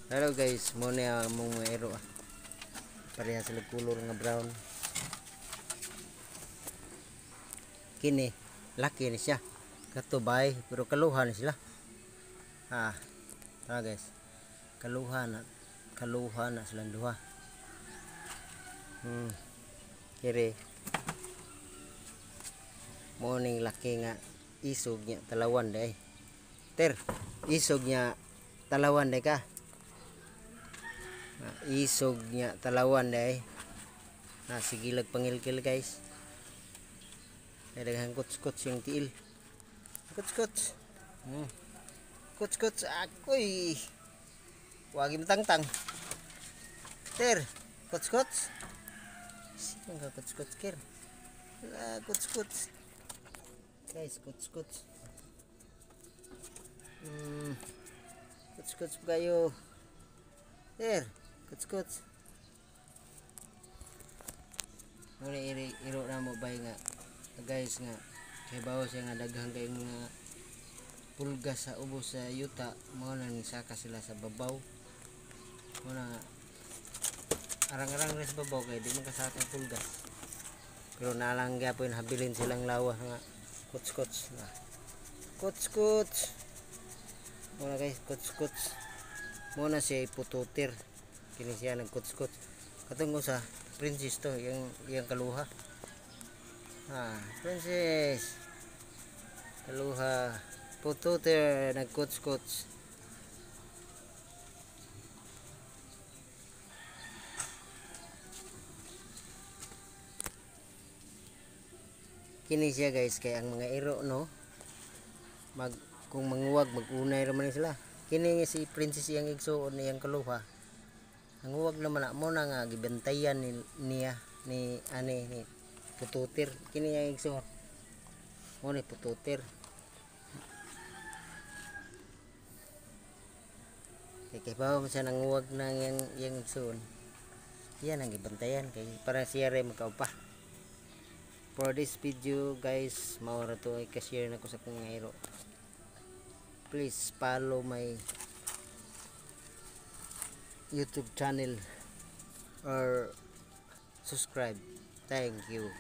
Hello guys, mo ni among mga ero pareha sila color nga brown. Kini laki ni siya. Katubay pero kaluhan ni sila. Guys. Kaluhan na silang duha. Kiri. Morning laki nga isog niya talawan day. Ter, isog niya talawan day ka. Isog niya talawan day. Sigilag pangilkil guys. Daghang kuts-kuts yung tiil. Kuts-kuts. Kuts-kuts akoy. Wagi matangtang. Ter, kuts-kuts. Sino ka kuts-kuts kir? Kuts-kuts. Guys, kuts-kuts. Kuts-kuts kayo. Ter, kuts-kuts. Muna iro na mo bay nga guys nga kay bawo siya nga daghang kay mga pulgas sa ubos sa yuta mo nang saka sila sa babaw muna arang-arang res babaw kay di man kasaka pulgas pero nalang gyapon habilin silang lawas nga kuts-kuts kuts-kuts muna guys kuts-kuts muna siya ipututir kini siya nag kuts-kuts katong usa princess to yung kaluha princess kaluha pututir nag kuts-kuts kini siya guys kay ang mga iro no kung manguwag mag-unay raman sila kini si princess yang igsuon niyang kaluha ang uwag naman na mo na nga gibantayan niya ni pututir kini yang igsuon mo ni pututir kay bawa mo siya nang uwag na yang igsuon yan ang gibantayan kay para siya rin magkaupa. For this video guys maura to ay ka-share na ko sa kong iro. Please follow my YouTube channel or subscribe. Thank you.